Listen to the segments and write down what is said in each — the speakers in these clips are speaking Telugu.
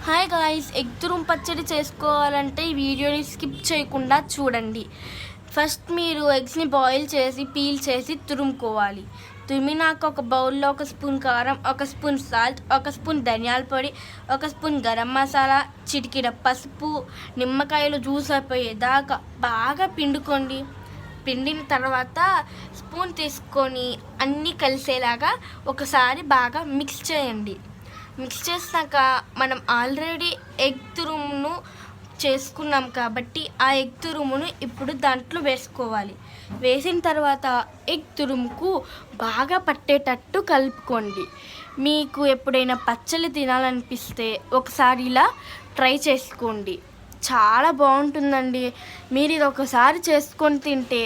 హాయ్ గాయ్స్, ఎగ్ తురుము పచ్చడి చేసుకోవాలంటే ఈ వీడియోని స్కిప్ చేయకుండా చూడండి. ఫస్ట్ మీరు ఎగ్స్ని బాయిల్ చేసి పీల్ చేసి తురుముకోవాలి. తురిమినాక ఒక బౌల్లో 1 స్పూన్ కారం, 1 స్పూన్ సాల్ట్, 1 స్పూన్ ధనియాల పొడి, 1 స్పూన్ గరం మసాలా, చిటికెడ పసుపు, నిమ్మకాయలు జ్యూస్ అయిపోయేదాకా బాగా పిండుకోండి. పిండిన తర్వాత స్పూన్ తీసుకొని అన్నీ కలిసేలాగా ఒకసారి బాగా మిక్స్ చేయండి. మిక్స్ చేసాక మనం ఆల్రెడీ ఎగ్ తురుమును చేసుకున్నాం కాబట్టి ఆ ఎగ్ తురుమును ఇప్పుడు దాంట్లో వేసుకోవాలి. వేసిన తర్వాత ఎగ్ తురుముకు బాగా పట్టేటట్టు కలుపుకోండి. మీకు ఎప్పుడైనా పచ్చళ్ళు తినాలనిపిస్తే ఒకసారి ఇలా ట్రై చేసుకోండి. చాలా బాగుంటుందండి. మీరు ఇది ఒకసారి చేసుకొని తింటే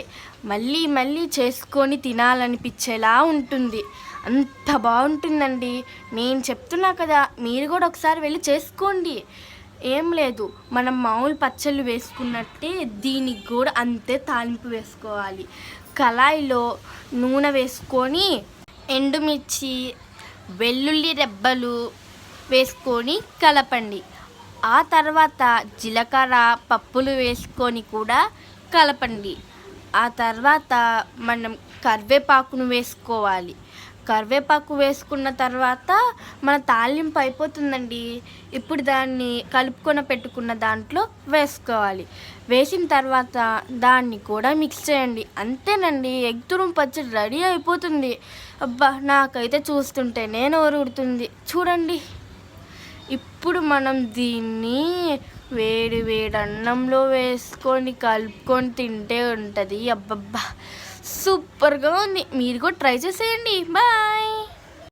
మళ్ళీ మళ్ళీ చేసుకొని తినాలనిపించేలా ఉంటుంది. అంత బాగుంటుందండి. నేను చెప్తున్నా కదా, మీరు కూడా ఒకసారి వెళ్ళి చేసుకోండి. ఏం లేదు, మనం మామూలు పచ్చళ్ళు వేసుకున్నట్టే దీనికి కూడా అంతే తాలింపు వేసుకోవాలి. కళాయిలో నూనె వేసుకొని ఎండుమిర్చి, వెల్లుల్లి రెబ్బలు వేసుకొని కలపండి. ఆ తర్వాత జీలకర్ర పప్పులు వేసుకొని కూడా కలపండి. ఆ తర్వాత మనం కరివేపాకును వేసుకోవాలి. కరివేపాకు వేసుకున్న తర్వాత మన తాలింపు అయిపోతుందండి. ఇప్పుడు దాన్ని కలుపుకొని పెట్టుకున్న దాంట్లో వేసుకోవాలి. వేసిన తర్వాత దాన్ని కూడా మిక్స్ చేయండి. అంతేనండి, ఎగ్ తురుము పచ్చడి రెడీ అయిపోతుంది. అబ్బా, నాకైతే చూస్తుంటేనే నోరు ఊరుతుంది. చూడండి, ఇప్పుడు మనం దీన్ని వేడి వేడి అన్నంలో వేసుకొని కలుపుకొని తింటే ఉంటుంది. అబ్బబ్బా, సూపర్గా ఉంది. మీరు కూడా ట్రై చేసేయండి. బాయ్.